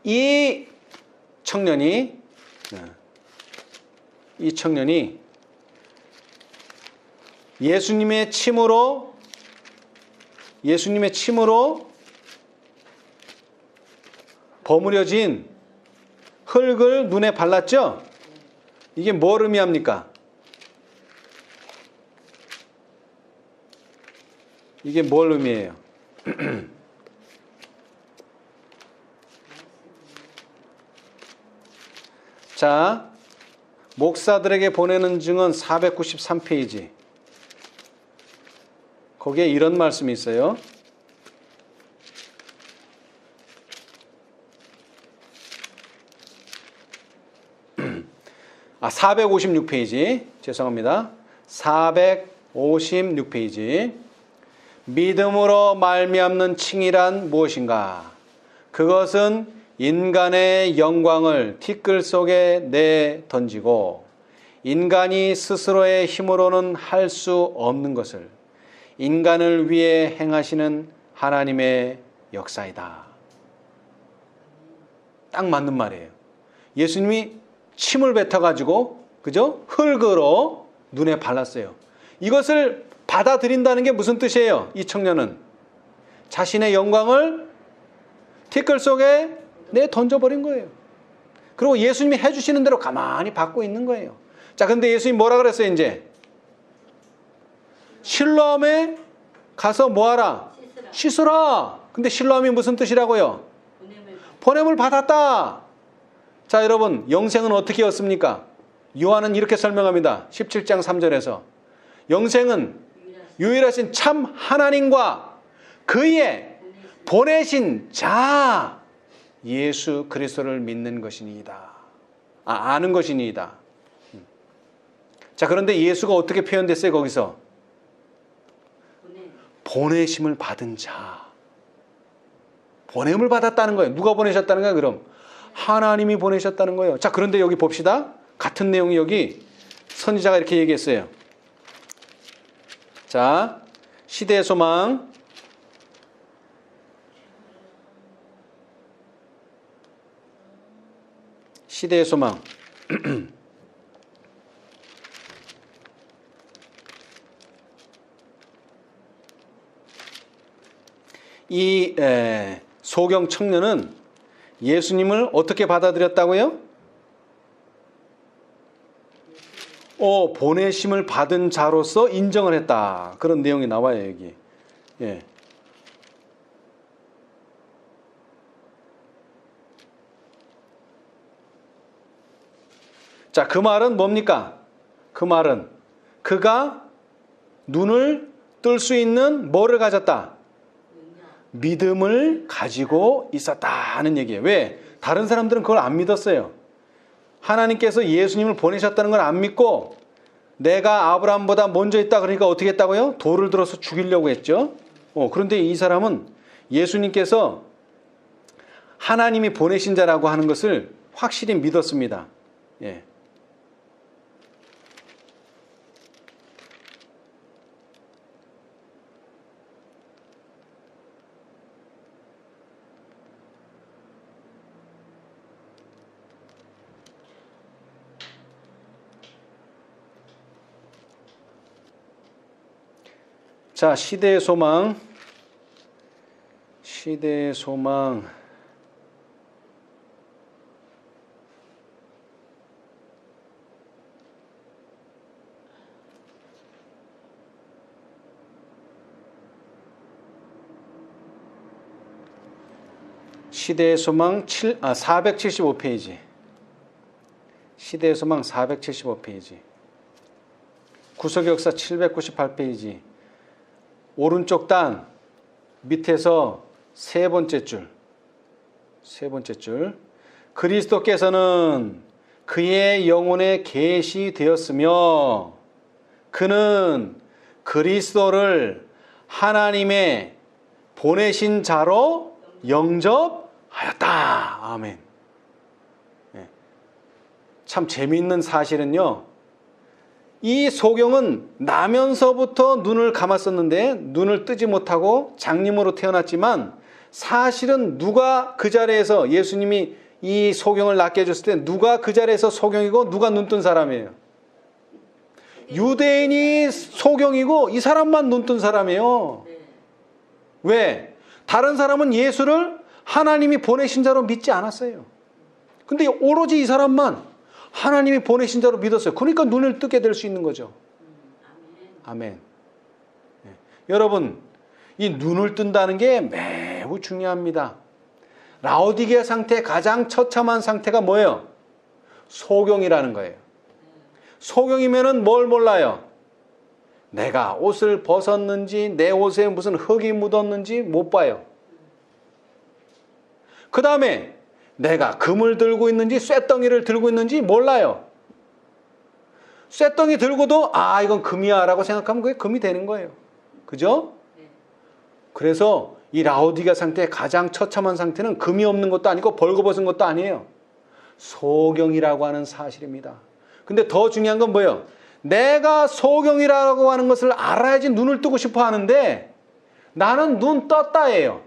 이 청년이 예수님의 침으로 버무려진 흙을 눈에 발랐죠? 이게 뭘 의미합니까? 이게 뭘 의미해요? 자, 목사들에게 보내는 증언 493페이지. 거기에 이런 말씀이 있어요. 456페이지. 죄송합니다. 456페이지. 믿음으로 말미암는 칭이란 무엇인가? 그것은 인간의 영광을 티끌 속에 내 던지고 인간이 스스로의 힘으로는 할 수 없는 것을 인간을 위해 행하시는 하나님의 역사이다. 딱 맞는 말이에요. 예수님이 침을 뱉어가지고, 그죠? 흙으로 눈에 발랐어요. 이것을 받아들인다는 게 무슨 뜻이에요? 이 청년은 자신의 영광을 티끌 속에 내 던져버린 거예요. 그리고 예수님이 해주시는 대로 가만히 받고 있는 거예요. 자, 근데 예수님이 뭐라 그랬어요, 이제? 실로암에 가서 뭐하라? 씻으라. 근데 실로암이 무슨 뜻이라고요? 보냄을 받았다. 자, 여러분, 영생은 어떻게 였습니까? 요한은 이렇게 설명합니다. 17장 3절에서 영생은 유일하신 참 하나님과 그의 보내신 자 예수 그리스도를 믿는 것이니이다. 아는 것이니이다. 자, 그런데 예수가 어떻게 표현됐어요, 거기서? 보내심을 받은 자. 보냄을 받았다는 거예요. 누가 보내셨다는 거예요, 그럼? 하나님이 보내셨다는 거예요. 자, 그런데 여기 봅시다. 같은 내용이 여기 선지자가 이렇게 얘기했어요. 자, 시대의 소망. 시대의 소망. 이 소경 청년은 예수님을 어떻게 받아들였다고요? 보내심을 받은 자로서 인정을 했다. 그런 내용이 나와요, 여기. 예. 자, 그 말은 뭡니까? 그 말은 그가 눈을 뜰 수 있는 뭐를 가졌다? 믿음을 가지고 있었다는 얘기예요. 왜? 다른 사람들은 그걸 안 믿었어요. 하나님께서 예수님을 보내셨다는 걸 안 믿고 내가 아브라함보다 먼저 있다 그러니까 어떻게 했다고요? 돌을 들어서 죽이려고 했죠. 그런데 이 사람은 예수님께서 하나님이 보내신 자라고 하는 것을 확실히 믿었습니다. 예. 자, 시대의 소망. 시대의 소망. 시대의 소망 475페이지. 시대의 소망 475페이지. 구속의 역사 798페이지. 오른쪽 단 밑에서 세 번째 줄. 그리스도께서는 그의 영혼에 계시되었으며 그는 그리스도를 하나님의 보내신 자로 영접하였다. 아멘. 참 재미있는 사실은요. 이 소경은 나면서부터 눈을 감았었는데 눈을 뜨지 못하고 장님으로 태어났지만 사실은 누가 그 자리에서 예수님이 이 소경을 낫게 해줬을 때 누가 그 자리에서 소경이고 누가 눈뜬 사람이에요? 유대인이 소경이고 이 사람만 눈뜬 사람이에요. 네. 왜? 다른 사람은 예수를 하나님이 보내신 자로 믿지 않았어요. 근데 오로지 이 사람만 하나님이 보내신 자로 믿었어요. 그러니까 눈을 뜨게 될 수 있는 거죠. 아멘. 아멘. 예. 여러분, 이 눈을 뜬다는 게 매우 중요합니다. 라오디게아 상태의 가장 처참한 상태가 뭐예요? 소경이라는 거예요. 소경이면은 뭘 몰라요? 내가 옷을 벗었는지 내 옷에 무슨 흙이 묻었는지 못 봐요. 그 다음에 내가 금을 들고 있는지 쇠덩이를 들고 있는지 몰라요. 쇠덩이 들고도 아 이건 금이야 라고 생각하면 그게 금이 되는 거예요. 그죠? 그래서 이 라오디게아 상태의 가장 처참한 상태는 금이 없는 것도 아니고 벌거벗은 것도 아니에요. 소경이라고 하는 사실입니다. 근데 더 중요한 건 뭐예요? 내가 소경이라고 하는 것을 알아야지 눈을 뜨고 싶어 하는데 나는 눈 떴다예요.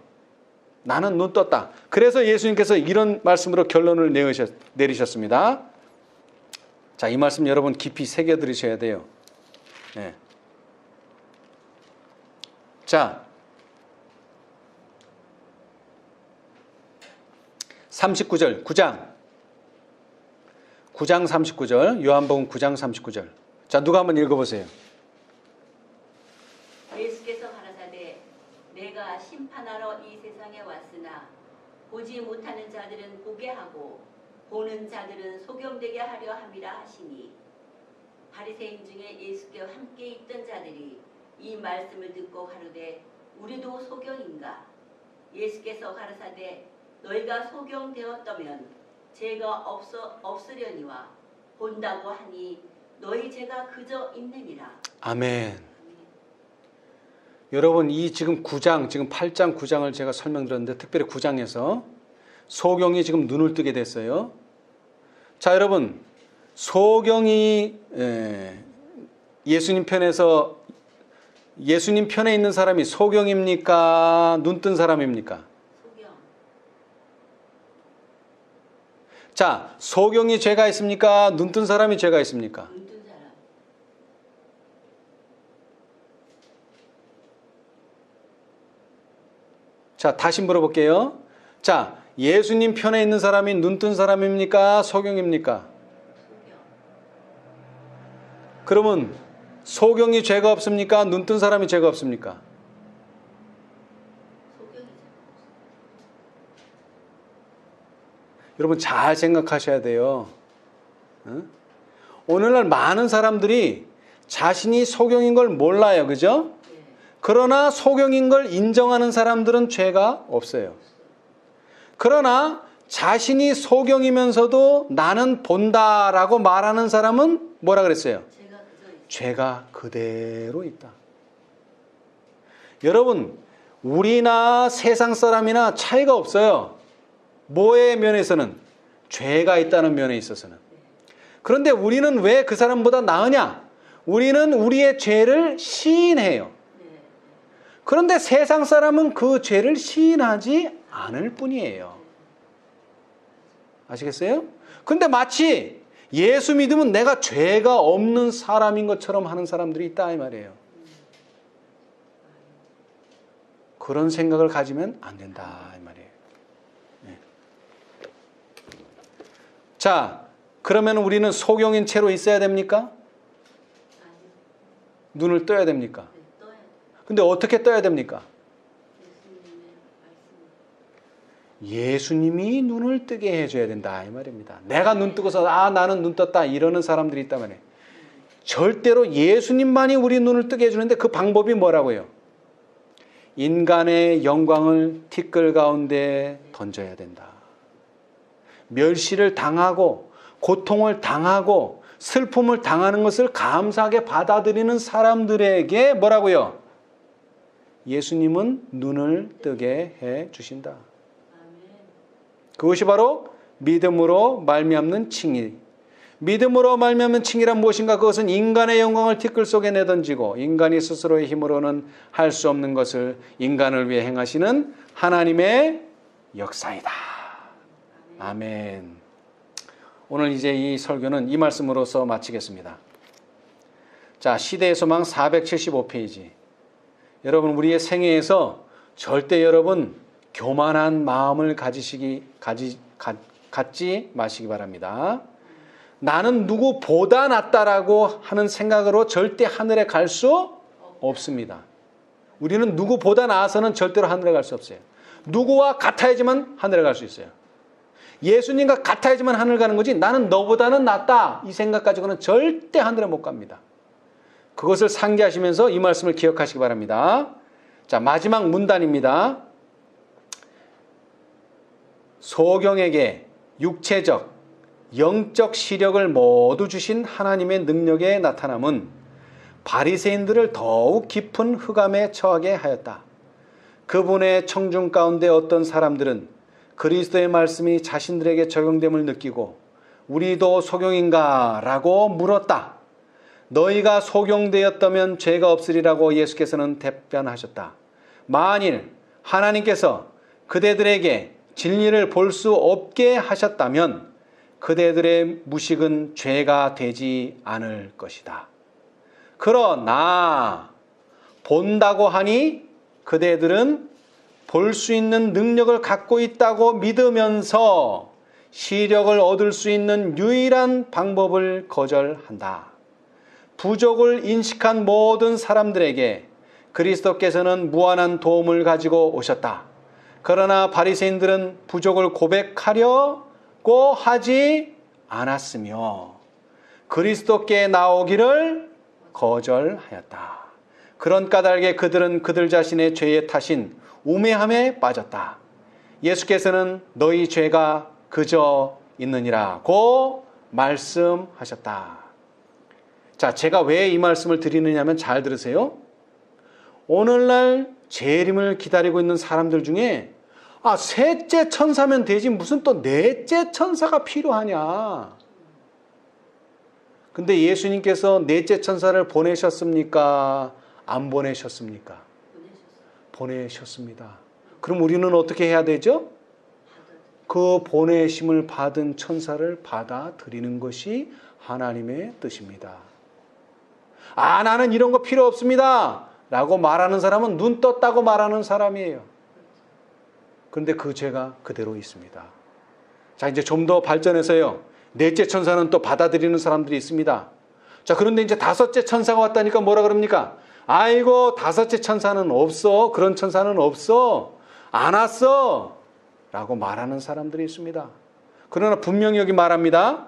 나는 눈 떴다. 그래서 예수님께서 이런 말씀으로 결론을 내리셨습니다. 자, 이 말씀 여러분 깊이 새겨 들으셔야 돼요. 네. 자, 39절, 9장 39절, 요한복음 9장 39절. 자, 누가 한번 읽어보세요. 예수께서 가라사대 내가 심판하러 이 세상에 왔으나 보지 못하는 자들은 보게 하고 보는 자들은 소경되게 하려 함이라 하시니 바리새인 중에 예수께와 함께 있던 자들이 이 말씀을 듣고 가로되 우리도 소경인가? 예수께서 가라사대 너희가 소경되었다면 죄가 없으려니와 본다고 하니 너희 죄가 그저 있느니라. 아멘. 여러분 이 지금 9장, 지금 8장, 9장을 제가 설명드렸는데 특별히 9장에서 소경이 지금 눈을 뜨게 됐어요. 자, 여러분 소경이 예수님 편에 있는 사람이 소경입니까? 눈뜬 사람입니까? 소경. 자, 소경이 죄가 있습니까? 눈뜬 사람이 죄가 있습니까? 눈뜬 사람. 자, 다시 물어볼게요. 자, 예수님 편에 있는 사람이 눈뜬 사람입니까? 소경입니까? 소경. 그러면 소경이 죄가 없습니까? 눈뜬 사람이 죄가 없습니까? 소경이잖아. 여러분 잘 생각하셔야 돼요. 응? 오늘날 많은 사람들이 자신이 소경인 걸 몰라요. 그죠? 네. 그러나 소경인 걸 인정하는 사람들은 죄가 없어요. 그러나 자신이 소경이면서도 나는 본다라고 말하는 사람은 뭐라 그랬어요? 죄가 그저 있어. 죄가 그대로 있다. 여러분, 우리나 세상 사람이나 차이가 없어요. 뭐의 면에서는? 죄가 있다는 면에 있어서는. 그런데 우리는 왜 그 사람보다 나으냐? 우리는 우리의 죄를 시인해요. 네. 그런데 세상 사람은 그 죄를 시인하지 않을 뿐이에요. 아시겠어요? 근데 마치 예수 믿으면 내가 죄가 없는 사람인 것처럼 하는 사람들이 있다 이 말이에요. 그런 생각을 가지면 안 된다 이 말이에요. 네. 자, 그러면 우리는 소경인 채로 있어야 됩니까? 아니요. 눈을 떠야 됩니까? 네, 떠야 돼. 근데 어떻게 떠야 됩니까? 예수님의 말씀. 예수님이 눈을 뜨게 해줘야 된다 이 말입니다. 내가 눈 뜨고서 나는 눈 떴다 이러는 사람들이 있단 말이에요. 절대로 예수님만이 우리 눈을 뜨게 해주는데 그 방법이 뭐라고요? 인간의 영광을 티끌 가운데 던져야 된다. 멸시를 당하고 고통을 당하고 슬픔을 당하는 것을 감사하게 받아들이는 사람들에게 뭐라고요? 예수님은 눈을 뜨게 해 주신다. 아멘. 그것이 바로 믿음으로 말미암는 칭의, 믿음으로 말미암은 칭의란 무엇인가? 그것은 인간의 영광을 티끌 속에 내던지고 인간이 스스로의 힘으로는 할 수 없는 것을 인간을 위해 행하시는 하나님의 역사이다. 아멘. 오늘 이제 이 설교는 이 말씀으로서 마치겠습니다. 자, 시대의 소망 475페이지. 여러분, 우리의 생애에서 절대 여러분 교만한 마음을 갖지 마시기 바랍니다. 나는 누구보다 낫다라고 하는 생각으로 절대 하늘에 갈 수 없습니다. 우리는 누구보다 나아서는 절대로 하늘에 갈 수 없어요. 누구와 같아야지만 하늘에 갈 수 있어요. 예수님과 같아야지만 하늘 가는 거지 나는 너보다는 낫다 이 생각 가지고는 절대 하늘에 못 갑니다. 그것을 상기하시면서 이 말씀을 기억하시기 바랍니다. 자, 마지막 문단입니다. 소경에게 육체적, 영적 시력을 모두 주신 하나님의 능력의 나타남은 바리새인들을 더욱 깊은 흑암에 처하게 하였다. 그분의 청중 가운데 어떤 사람들은 그리스도의 말씀이 자신들에게 적용됨을 느끼고 우리도 소경인가? 라고 물었다. 너희가 소경되었다면 죄가 없으리라고 예수께서는 답변하셨다. 만일 하나님께서 그대들에게 진리를 볼 수 없게 하셨다면 그대들의 무식은 죄가 되지 않을 것이다. 그러나 본다고 하니 그대들은 볼 수 있는 능력을 갖고 있다고 믿으면서 시력을 얻을 수 있는 유일한 방법을 거절한다. 부족을 인식한 모든 사람들에게 그리스도께서는 무한한 도움을 가지고 오셨다. 그러나 바리새인들은 부족을 고백하려고 하지 않았으며 그리스도께 나오기를 거절하였다. 그런 까닭에 그들은 그들 자신의 죄의 탓인 우매함에 빠졌다. 예수께서는 너희 죄가 그저 있느니라고 말씀하셨다. 자, 제가 왜 이 말씀을 드리느냐면 잘 들으세요. 오늘날 재림을 기다리고 있는 사람들 중에 셋째 천사면 되지 무슨 또 넷째 천사가 필요하냐. 근데 예수님께서 넷째 천사를 보내셨습니까? 안 보내셨습니까? 보내셨습니다. 그럼 우리는 어떻게 해야 되죠? 그 보내심을 받은 천사를 받아들이는 것이 하나님의 뜻입니다. 나는 이런 거 필요 없습니다 라고 말하는 사람은 눈 떴다고 말하는 사람이에요. 그런데 그 죄가 그대로 있습니다. 자, 이제 좀 더 발전해서요, 넷째 천사는 또 받아들이는 사람들이 있습니다. 자, 그런데 이제 다섯째 천사가 왔다니까 뭐라 그럽니까? 아이고, 다섯째 천사는 없어. 그런 천사는 없어. 안 왔어 라고 말하는 사람들이 있습니다. 그러나 분명히 여기 말합니다.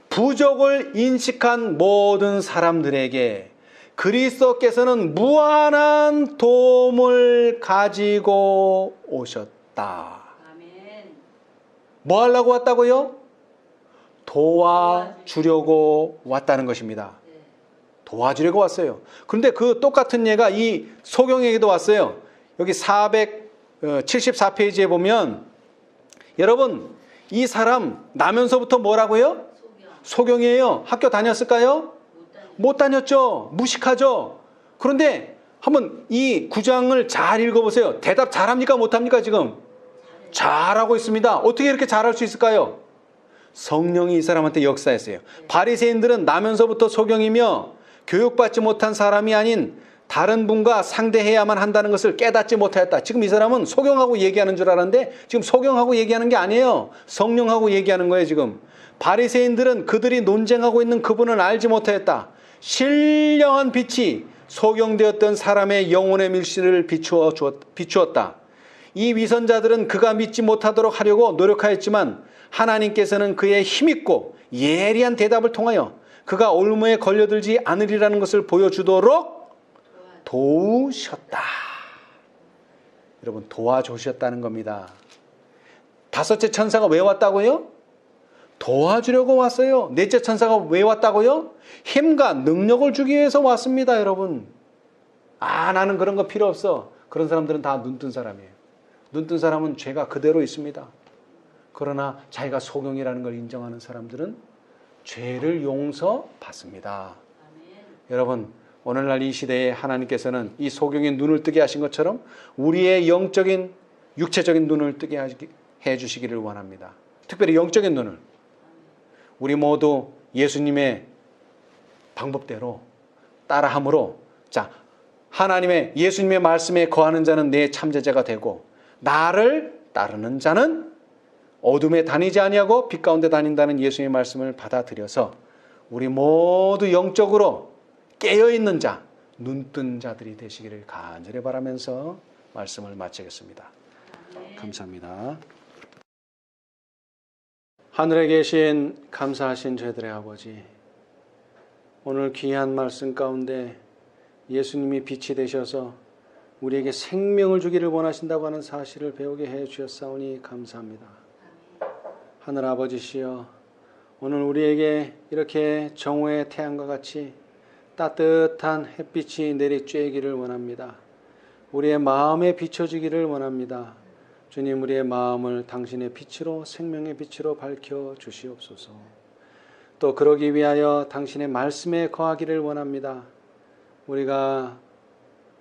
부족을 인식한 모든 사람들에게 그리스도께서는 무한한 도움을 가지고 오셨다. 아멘. 뭐 하려고 왔다고요? 도와주려고 왔다는 것입니다. 도와주려고 왔어요. 그런데 그 똑같은 예가 이 소경에게도 왔어요. 여기 474페이지에 보면 여러분, 이 사람 나면서부터 뭐라고요? 소경이에요. 학교 다녔을까요? 못 다녔죠. 무식하죠. 그런데 한번 이 9장을 잘 읽어보세요. 대답 잘합니까? 못합니까? 지금 잘하고 있습니다. 어떻게 이렇게 잘할 수 있을까요? 성령이 이 사람한테 역사했어요. 바리새인들은 나면서부터 소경이며 교육받지 못한 사람이 아닌 다른 분과 상대해야만 한다는 것을 깨닫지 못하였다. 지금 이 사람은 소경하고 얘기하는 줄 알았는데 지금 소경하고 얘기하는 게 아니에요. 성령하고 얘기하는 거예요. 지금 바리새인들은 그들이 논쟁하고 있는 그분을 알지 못하였다. 신령한 빛이 소경되었던 사람의 영혼의 밀실을 비추었다. 이 위선자들은 그가 믿지 못하도록 하려고 노력하였지만 하나님께서는 그의 힘있고 예리한 대답을 통하여 그가 올무에 걸려들지 않으리라는 것을 보여주도록 도우셨다. 여러분, 도와주셨다는 겁니다. 다섯째 천사가 왜 왔다고요? 도와주려고 왔어요. 넷째 천사가 왜 왔다고요? 힘과 능력을 주기 위해서 왔습니다. 여러분, 나는 그런 거 필요 없어. 그런 사람들은 다 눈뜬 사람이에요. 눈뜬 사람은 죄가 그대로 있습니다. 그러나 자기가 소경이라는 걸 인정하는 사람들은 죄를 용서받습니다. 아멘. 여러분, 오늘날 이 시대에 하나님께서는 이 소경의 눈을 뜨게 하신 것처럼 우리의 영적인 육체적인 눈을 뜨게 해 주시기를 원합니다. 특별히 영적인 눈을. 우리 모두 예수님의 방법대로 따라함으로, 자, 하나님의 예수님의 말씀에 거하는 자는 내 참제자가 되고 나를 따르는 자는 어둠에 다니지 아니하고 빛 가운데 다닌다는 예수님의 말씀을 받아들여서 우리 모두 영적으로 깨어있는 자, 눈뜬 자들이 되시기를 간절히 바라면서 말씀을 마치겠습니다. 아멘. 감사합니다. 하늘에 계신 감사하신 저희들의 아버지, 오늘 귀한 말씀 가운데 예수님이 빛이 되셔서 우리에게 생명을 주기를 원하신다고 하는 사실을 배우게 해 주셨사오니 감사합니다. 하늘 아버지시여, 오늘 우리에게 이렇게 정오의 태양과 같이 따뜻한 햇빛이 내리쬐기를 원합니다. 우리의 마음에 비춰지기를 원합니다. 주님, 우리의 마음을 당신의 빛으로, 생명의 빛으로 밝혀 주시옵소서. 또 그러기 위하여 당신의 말씀에 거하기를 원합니다. 우리가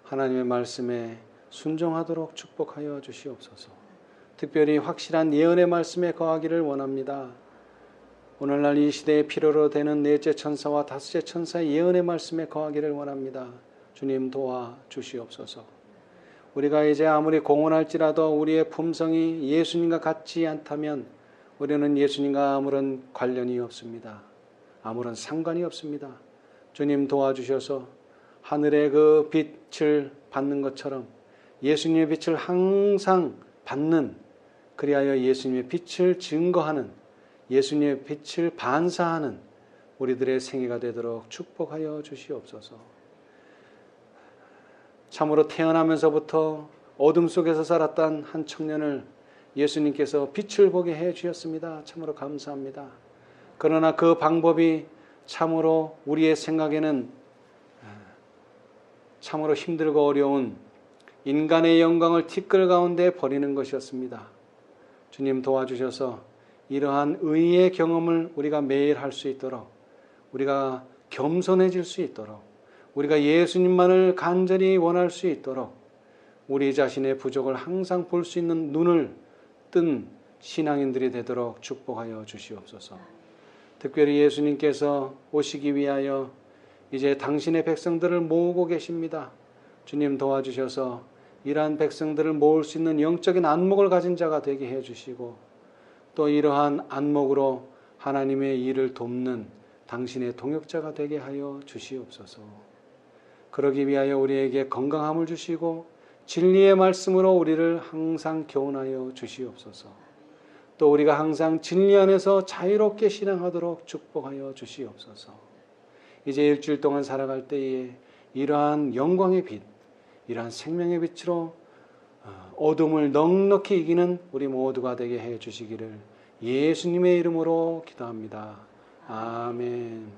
하나님의 말씀에 순종하도록 축복하여 주시옵소서. 특별히 확실한 예언의 말씀에 거하기를 원합니다. 오늘날 이 시대에 필요로 되는 넷째 천사와 다섯째 천사의 예언의 말씀에 거하기를 원합니다. 주님 도와 주시옵소서. 우리가 이제 아무리 공헌할지라도 우리의 품성이 예수님과 같지 않다면 우리는 예수님과 아무런 관련이 없습니다. 아무런 상관이 없습니다. 주님 도와주셔서 하늘의 그 빛을 받는 것처럼 예수님의 빛을 항상 받는, 그리하여 예수님의 빛을 증거하는, 예수님의 빛을 반사하는 우리들의 생애가 되도록 축복하여 주시옵소서. 참으로 태어나면서부터 어둠 속에서 살았던 한 청년을 예수님께서 빛을 보게 해 주셨습니다. 참으로 감사합니다. 그러나 그 방법이 참으로 우리의 생각에는 참으로 힘들고 어려운 인간의 영광을 티끌 가운데 버리는 것이었습니다. 주님 도와주셔서 이러한 의의 경험을 우리가 매일 할 수 있도록, 우리가 겸손해질 수 있도록, 우리가 예수님만을 간절히 원할 수 있도록 우리 자신의 부족을 항상 볼 수 있는 눈을 뜬 신앙인들이 되도록 축복하여 주시옵소서. 특별히 예수님께서 오시기 위하여 이제 당신의 백성들을 모으고 계십니다. 주님 도와주셔서 이러한 백성들을 모을 수 있는 영적인 안목을 가진 자가 되게 해주시고, 또 이러한 안목으로 하나님의 일을 돕는 당신의 동역자가 되게 하여 주시옵소서. 그러기 위하여 우리에게 건강함을 주시고 진리의 말씀으로 우리를 항상 교훈하여 주시옵소서. 또 우리가 항상 진리 안에서 자유롭게 신앙하도록 축복하여 주시옵소서. 이제 일주일 동안 살아갈 때에 이러한 영광의 빛, 이러한 생명의 빛으로 어둠을 넉넉히 이기는 우리 모두가 되게 해 주시기를 예수님의 이름으로 기도합니다. 아멘.